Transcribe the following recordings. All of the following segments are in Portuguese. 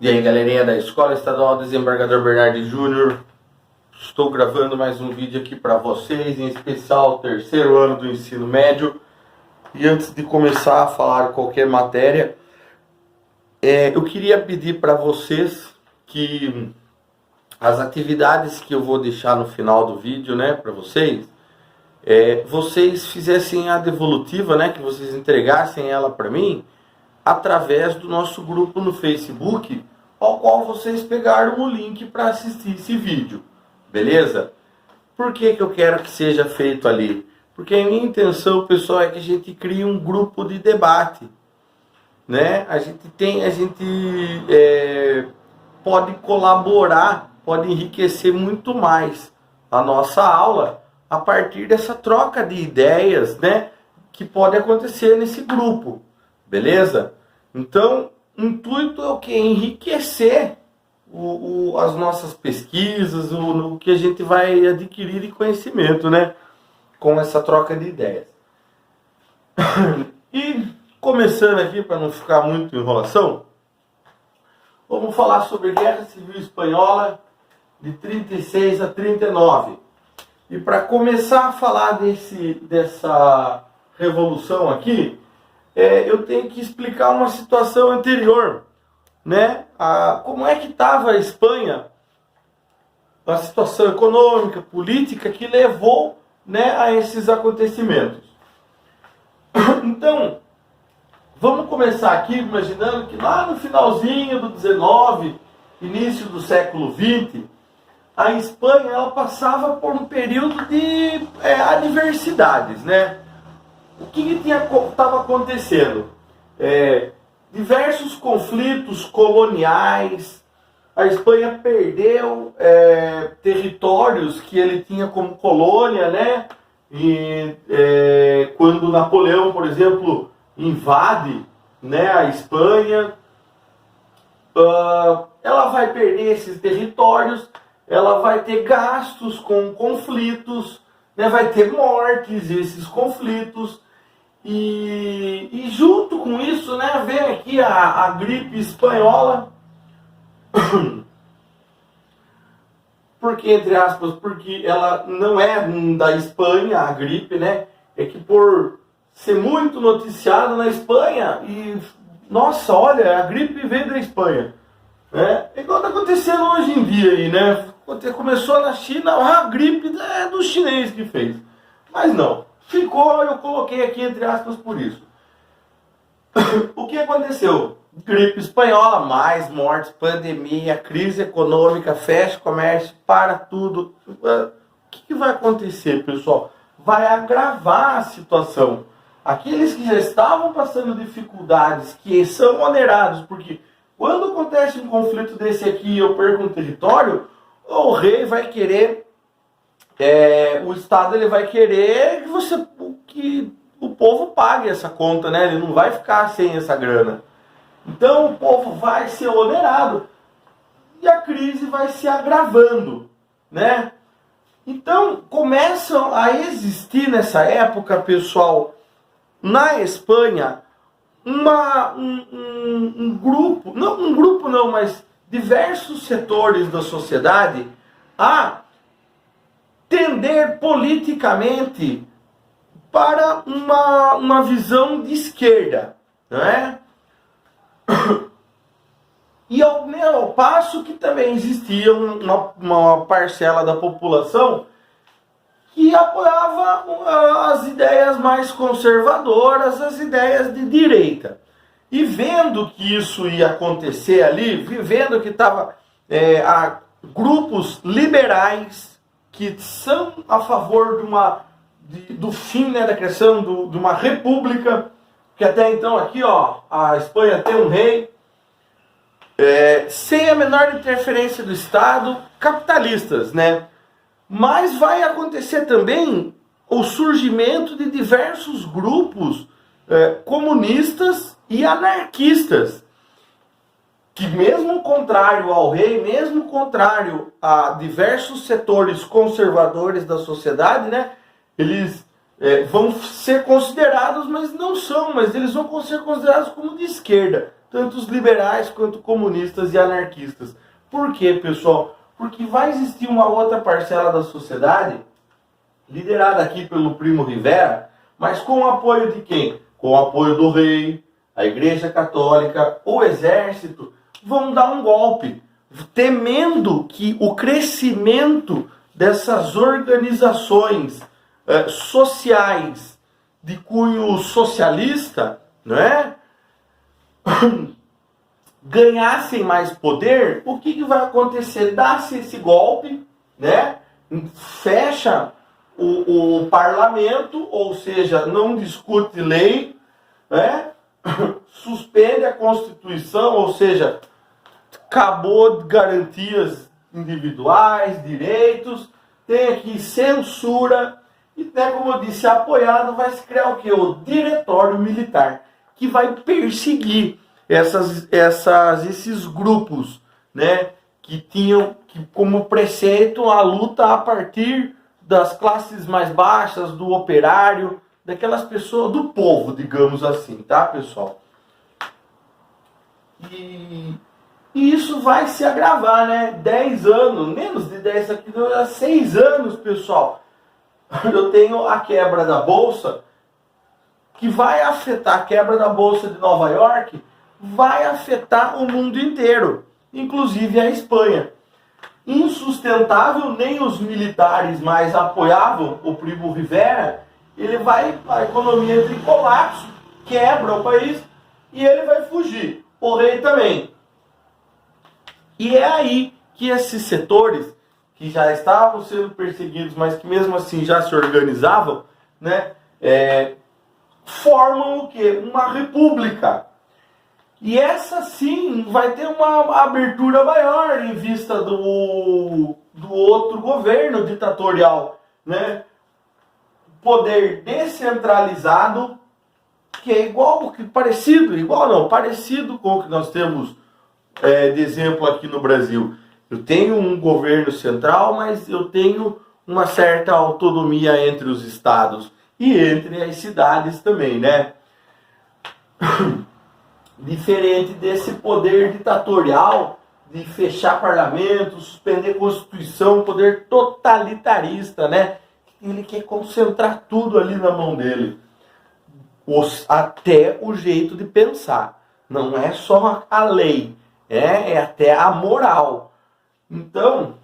E aí, galerinha da Escola Estadual Desembargador Bernardi Júnior, estou gravando mais um vídeo aqui para vocês, em especial o terceiro ano do ensino médio. E antes de começar a falar qualquer matéria, eu queria pedir para vocês que as atividades que eu vou deixar no final do vídeo, né, para vocês, vocês fizessem a devolutiva, né, que vocês entregassem ela para mim, através do nosso grupo no Facebook, ao qual vocês pegaram o link para assistir esse vídeo, beleza? Por que eu quero que seja feito ali? Porque a minha intenção, pessoal, é que a gente crie um grupo de debate, né? A gente pode colaborar, pode enriquecer muito mais a nossa aula a partir dessa troca de ideias, né, que pode acontecer nesse grupo. Beleza? Então, o intuito é o que? Enriquecer as nossas pesquisas, o que a gente vai adquirir de conhecimento, né? Com essa troca de ideias. E, começando aqui, para não ficar muito enrolação, vamos falar sobre a Guerra Civil Espanhola de 36 a 39. E para começar a falar dessa revolução aqui, eu tenho que explicar uma situação anterior, né? Como é que estava a Espanha, a situação econômica, política que levou, né, a esses acontecimentos. Então, vamos começar aqui imaginando que lá no finalzinho do 19, início do século 20, a Espanha ela passava por um período de adversidades, né? O que estava acontecendo? Diversos conflitos coloniais. A Espanha perdeu territórios que ele tinha como colônia, né? E quando Napoleão, por exemplo, invade, né, a Espanha, ela vai perder esses territórios, ela vai ter gastos com conflitos, né, vai ter mortes esses conflitos. E junto com isso, né, vem aqui a gripe espanhola. Porque, entre aspas, porque ela não é da Espanha, a gripe, né? É que por ser muito noticiado na Espanha, e nossa, olha, a gripe veio da Espanha. É igual está acontecendo hoje em dia aí, né? Começou na China, a gripe é do chinês que fez. Mas não. Ficou, eu coloquei aqui entre aspas por isso. O que aconteceu? Gripe espanhola, mais mortes, pandemia, crise econômica, fecha comércio, para tudo. O que vai acontecer, pessoal? Vai agravar a situação. Aqueles que já estavam passando dificuldades, que são onerados, porque quando acontece um conflito desse aqui e eu perco um território, o rei vai querer... o Estado ele vai querer que o povo pague essa conta, né? Ele não vai ficar sem essa grana. Então o povo vai ser onerado e a crise vai se agravando, né? Então começam a existir nessa época, pessoal, na Espanha, um grupo, mas diversos setores da sociedade a tender politicamente para uma visão de esquerda, não é? E ao passo que também existia uma parcela da população que apoiava as ideias mais conservadoras, as ideias de direita. E vendo que isso ia acontecer ali, vendo que estava grupos liberais que são a favor do fim, né, da criação de uma república, que até então aqui, ó, a Espanha tem um rei, sem a menor interferência do Estado, capitalistas, né? Mas vai acontecer também o surgimento de diversos grupos comunistas e anarquistas, que mesmo contrário ao rei, mesmo contrário a diversos setores conservadores da sociedade, né, eles vão ser considerados, mas não são, mas eles vão ser considerados como de esquerda. tanto os liberais quanto comunistas e anarquistas. Por quê, pessoal? Porque vai existir uma outra parcela da sociedade, liderada aqui pelo Primo Rivera, mas com o apoio de quem? Com o apoio do rei, a Igreja Católica, o Exército, vão dar um golpe, temendo que o crescimento dessas organizações sociais de cunho socialista, não é? Ganhassem mais poder. O que vai acontecer? Dá-se esse golpe, né? Fecha o parlamento, ou seja, não discute lei, né? Suspende a Constituição, ou seja, acabou de garantias individuais, direitos, tem aqui censura, e até como eu disse, apoiado, vai se criar o quê? O Diretório Militar, que vai perseguir esses grupos, né, que tinham como preceito a luta a partir das classes mais baixas, do operário, daquelas pessoas, do povo, digamos assim, tá, pessoal? E isso vai se agravar, né? 10 anos, menos de 10 aqui, 6 anos, pessoal. Eu tenho a quebra da Bolsa, que vai afetar, a quebra da Bolsa de Nova York, vai afetar o mundo inteiro, inclusive a Espanha. Insustentável, nem os militares mais apoiavam o Primo Rivera, a economia entra em colapso, quebra o país e ele vai fugir. O rei também. E é aí que esses setores, que já estavam sendo perseguidos, mas que mesmo assim já se organizavam, né, formam o quê? Uma república. E essa sim vai ter uma abertura maior em vista do outro governo ditatorial, né? Poder descentralizado, que é parecido com o que nós temos de exemplo aqui no Brasil. Eu tenho um governo central, mas eu tenho uma certa autonomia entre os estados e entre as cidades também, né? Diferente desse poder ditatorial de fechar parlamento, suspender Constituição, poder totalitarista, né? Ele quer concentrar tudo ali na mão dele. Até o jeito de pensar. Não é só a lei, é até a moral. Então,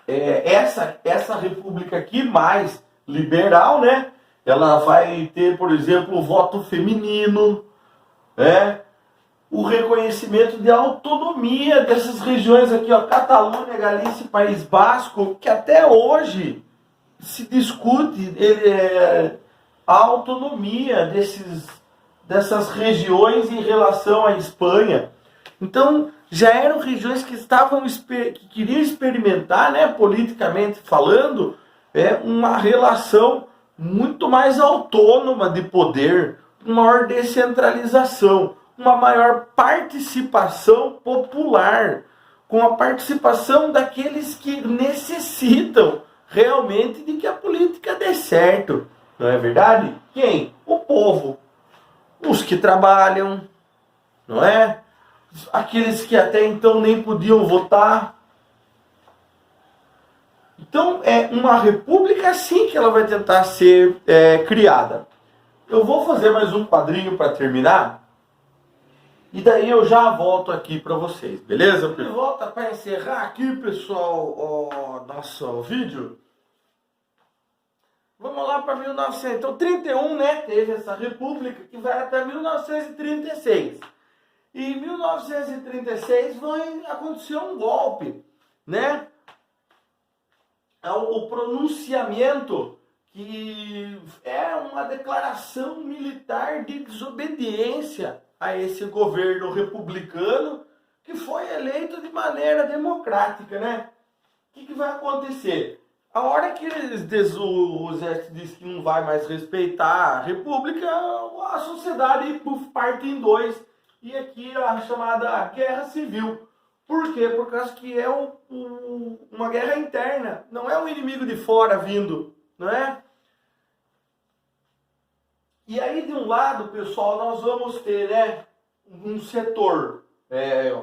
essa república aqui mais liberal, né? Ela vai ter, por exemplo, o voto feminino, né? O reconhecimento de autonomia dessas regiões aqui, ó, Catalunha, Galícia e País Basco, que até hoje se discute a autonomia dessas regiões em relação à Espanha. Então, já eram regiões que que queriam experimentar, né, politicamente falando, uma relação muito mais autônoma de poder, uma maior descentralização, uma maior participação popular, com a participação daqueles que necessitam realmente de que a política dê certo. Não é verdade? Quem? O povo. Os que trabalham, não é? Aqueles que até então nem podiam votar. Então é uma república assim que ela vai tentar ser criada. Eu vou fazer mais um quadrinho para terminar. E daí eu já volto aqui para vocês, beleza? De volta para encerrar aqui, pessoal, o nosso vídeo. Vamos lá para 1900. Então, 31, né? Teve essa república que vai até 1936. E em 1936 vai acontecer um golpe, né? É o pronunciamento, que é uma declaração militar de desobediência a esse governo republicano que foi eleito de maneira democrática, né? O que vai acontecer? A hora que o exército diz que não vai mais respeitar a república, a sociedade parte em dois. E aqui a chamada guerra civil. Por quê? Por causa que é uma guerra interna. Não é um inimigo de fora vindo, não é? E aí, de um lado, pessoal, nós vamos ter, né, um setor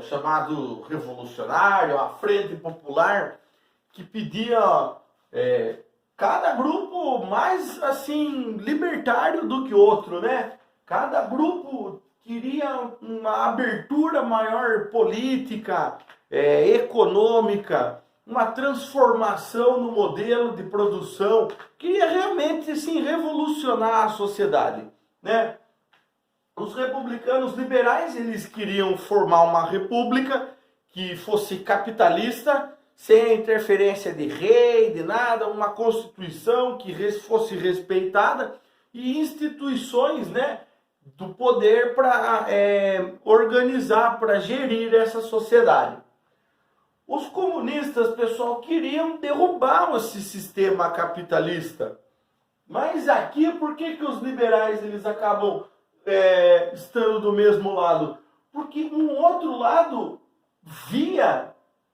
chamado revolucionário, a Frente Popular, que pedia cada grupo mais assim libertário do que outro, né? Cada grupo queria uma abertura maior política, econômica, uma transformação no modelo de produção, queria realmente assim, revolucionar a sociedade, né? Os republicanos liberais, eles queriam formar uma república que fosse capitalista, sem a interferência de rei, de nada, uma constituição que fosse respeitada e instituições, né, do poder para organizar, para gerir essa sociedade. Os comunistas, pessoal, queriam derrubar esse sistema capitalista. Mas aqui, por que os liberais eles acabam estando do mesmo lado? Porque um outro lado via,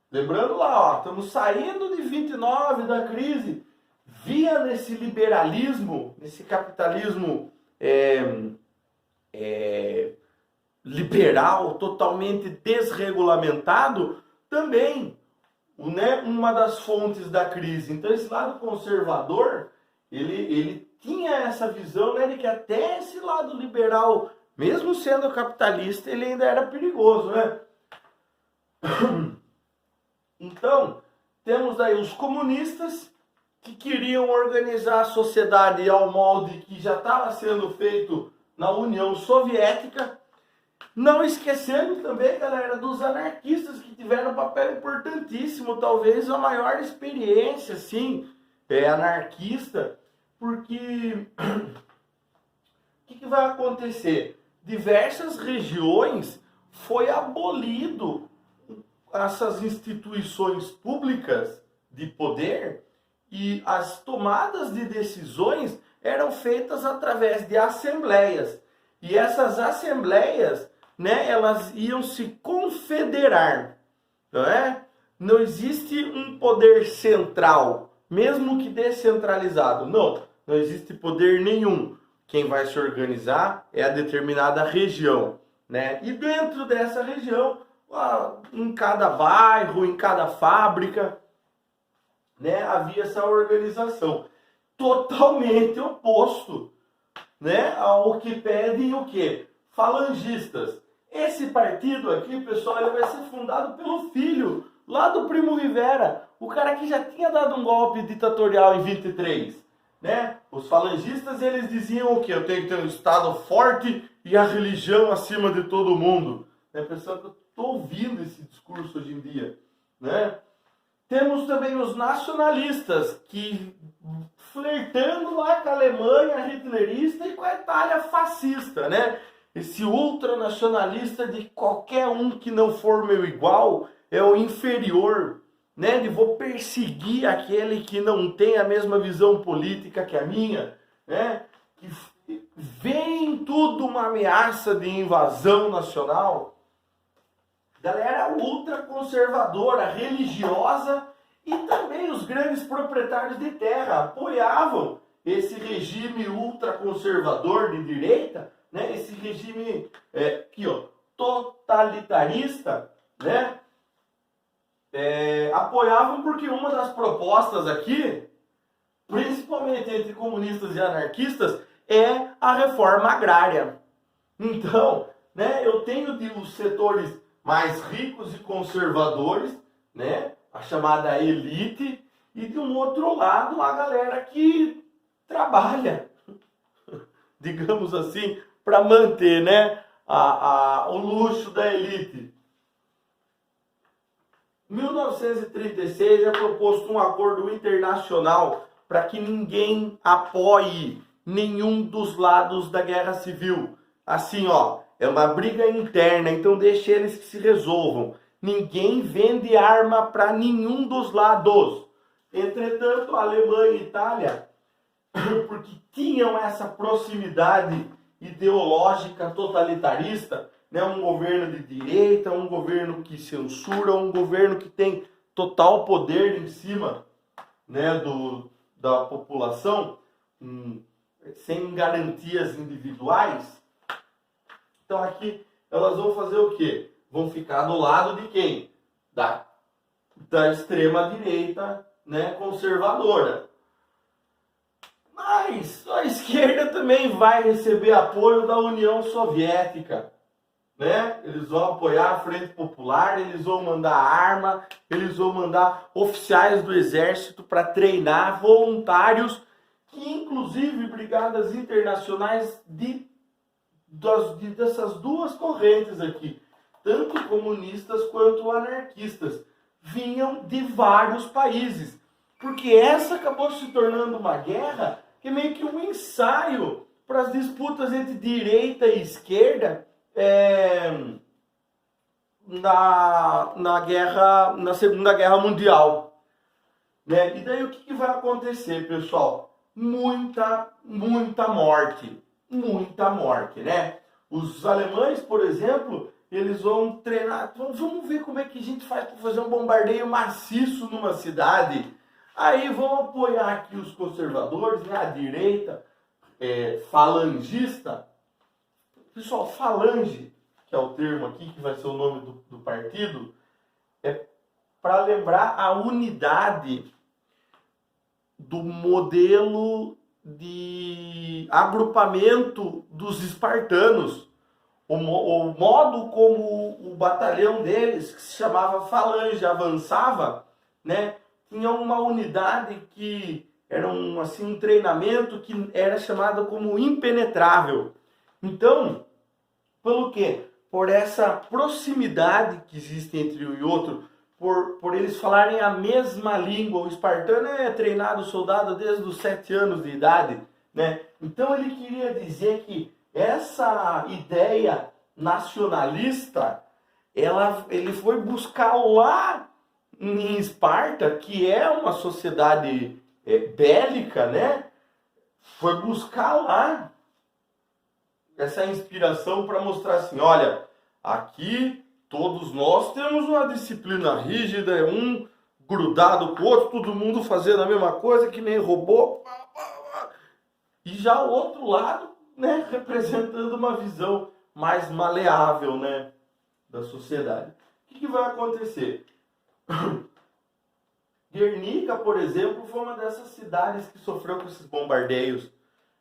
lembrando lá, ó, estamos saindo de 29 da crise, via nesse liberalismo, nesse capitalismo liberal, totalmente desregulamentado, também, né, uma das fontes da crise. Então esse lado conservador, ele tinha essa visão, né, de que até esse lado liberal, mesmo sendo capitalista, ele ainda era perigoso, né? Então, temos aí os comunistas que queriam organizar a sociedade ao molde que já estava sendo feito na União Soviética. Não esquecendo também, galera, dos anarquistas que tiveram um papel importantíssimo, talvez a maior experiência, assim, anarquista, porque o que vai acontecer? Diversas regiões foi abolido essas instituições públicas de poder e as tomadas de decisões eram feitas através de assembleias. E essas assembleias, né, elas iam se confederar, não é? Não existe um poder central, mesmo que descentralizado. Não existe poder nenhum. Quem vai se organizar é a determinada região, né? E dentro dessa região, em cada bairro, em cada fábrica, né, havia essa organização. Totalmente oposto, né, ao que pedem o quê? Falangistas. Esse partido aqui, pessoal, ele vai ser fundado pelo filho lá do Primo Rivera, o cara que já tinha dado um golpe ditatorial em 23, né? Os falangistas, eles diziam o quê? Eu tenho que ter um Estado forte e a religião acima de todo mundo. Né? Pessoal, eu estou ouvindo esse discurso hoje em dia, né? Temos também os nacionalistas, que flertando lá com a Alemanha hitlerista e com a Itália fascista, né? Esse ultranacionalista de qualquer um que não for meu igual é o inferior, né? De vou perseguir aquele que não tem a mesma visão política que a minha, né? Que vem tudo uma ameaça de invasão nacional. Galera ultraconservadora, religiosa, e também os grandes proprietários de terra apoiavam esse regime ultraconservador de direita, né? Esse regime aqui, ó, totalitarista, né? Apoiavam porque uma das propostas aqui, principalmente entre comunistas e anarquistas, é a reforma agrária. Então, né, eu tenho os setores mais ricos e conservadores, né, a chamada elite, e de um outro lado a galera que trabalha, digamos assim, para manter, né, o luxo da elite. Em 1936 é proposto um acordo internacional para que ninguém apoie nenhum dos lados da guerra civil. Assim, ó, é uma briga interna, então deixe eles que se resolvam. Ninguém vende arma para nenhum dos lados. Entretanto, a Alemanha e a Itália, porque tinham essa proximidade ideológica totalitarista, né, um governo de direita, um governo que censura, um governo que tem total poder em cima, né, da população, sem garantias individuais. Então aqui elas vão fazer o quê? Vão ficar do lado de quem? Da extrema-direita, né, conservadora. Mas a esquerda também vai receber apoio da União Soviética, né? Eles vão apoiar a Frente Popular, eles vão mandar arma, eles vão mandar oficiais do exército para treinar voluntários, que inclusive brigadas internacionais dessas duas correntes aqui, tanto comunistas quanto anarquistas, vinham de vários países. Porque essa acabou se tornando uma guerra que é meio que um ensaio para as disputas entre direita e esquerda na Segunda Guerra Mundial. Né? E daí o que vai acontecer, pessoal? Muita morte. Muita morte, né? Os alemães, por exemplo, eles vão treinar. Vamos ver como é que a gente faz para fazer um bombardeio maciço numa cidade. Aí vão apoiar aqui os conservadores, né? A direita falangista. Pessoal, falange, que é o termo aqui, que vai ser o nome do partido, é para lembrar a unidade do modelo de agrupamento dos espartanos. O modo como o batalhão deles, que se chamava falange, avançava, né? Tinha uma unidade que era um treinamento que era chamado como impenetrável. Então, pelo quê? Por essa proximidade que existe entre um e outro, por eles falarem a mesma língua. O espartano é treinado soldado desde os 7 anos de idade, né? Então ele queria dizer que essa ideia nacionalista, ele foi buscar lá em Esparta, que é uma sociedade bélica, né? Foi buscar lá essa inspiração para mostrar assim, olha, aqui todos nós temos uma disciplina rígida, um grudado com o outro, todo mundo fazendo a mesma coisa, que nem robô. E já o outro lado, né, representando uma visão mais maleável, né, da sociedade. O que vai acontecer? Guernica, por exemplo, foi uma dessas cidades que sofreu com esses bombardeios.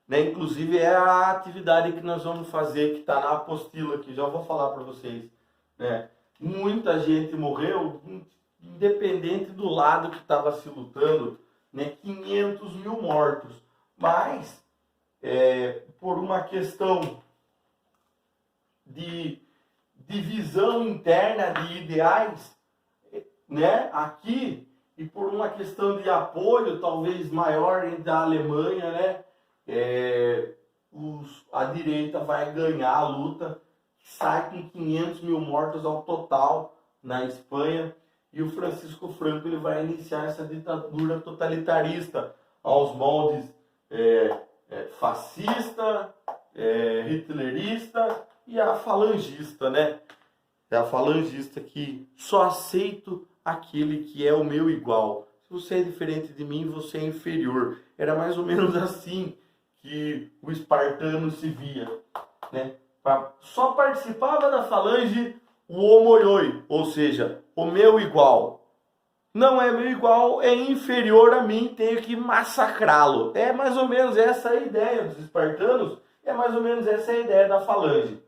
Né? Inclusive é a atividade que nós vamos fazer, que está na apostila aqui, já vou falar para vocês. Né? Muita gente morreu, independente do lado que estava se lutando, né? 500 mil mortos. Mas, por uma questão de divisão interna de ideais, né? Aqui, e por uma questão de apoio talvez maior da Alemanha, né? A direita vai ganhar a luta, sai com 500 mil mortos ao total na Espanha, e o Francisco Franco ele vai iniciar essa ditadura totalitarista aos moldes fascista, hitlerista e a falangista, né? É a falangista que só aceito aquele que é o meu igual. Se você é diferente de mim, você é inferior. Era mais ou menos assim que o espartano se via, né? Só participava da falange o homoioi, ou seja, o meu igual. Não é meu igual, é inferior a mim, tenho que massacrá-lo. É mais ou menos essa a ideia dos espartanos, é mais ou menos essa a ideia da falange,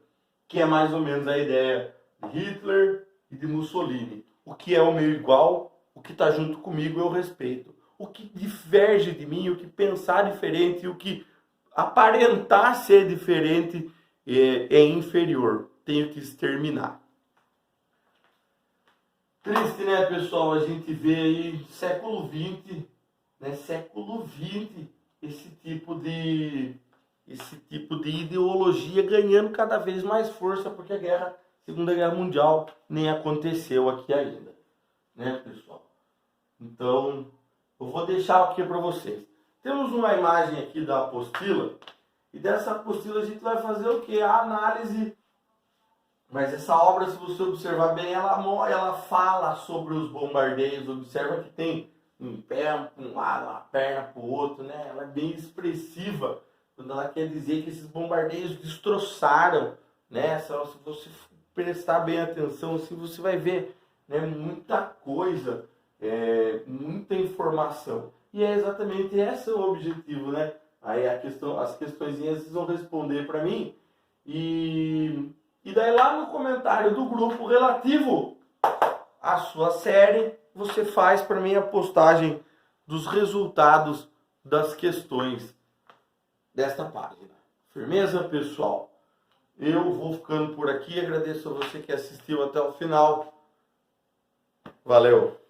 que é mais ou menos a ideia de Hitler e de Mussolini. O que é o meu igual, o que está junto comigo eu respeito. O que diverge de mim, o que pensar diferente, o que aparentar ser diferente é inferior. Tenho que exterminar. Triste, né, pessoal? A gente vê aí século XX, né, século XX, esse tipo de ideologia ganhando cada vez mais força, porque a Segunda Guerra Mundial nem aconteceu aqui ainda, né, pessoal? Então, eu vou deixar aqui para vocês. Temos uma imagem aqui da apostila, e dessa apostila a gente vai fazer o quê? A análise. Mas essa obra, se você observar bem, ela fala sobre os bombardeios. Observa que tem um pé para um lado, uma perna para o outro, né? Ela é bem expressiva quando ela quer dizer que esses bombardeios destroçaram, né? Se você prestar bem atenção, assim, você vai ver, né, muita coisa, muita informação. E é exatamente esse o objetivo, né? Aí as questõezinhas vocês vão responder para mim. E daí lá no comentário do grupo relativo à sua série, você faz para mim a postagem dos resultados das questões desta página. Firmeza, pessoal? Eu vou ficando por aqui. Agradeço a você que assistiu até o final. Valeu!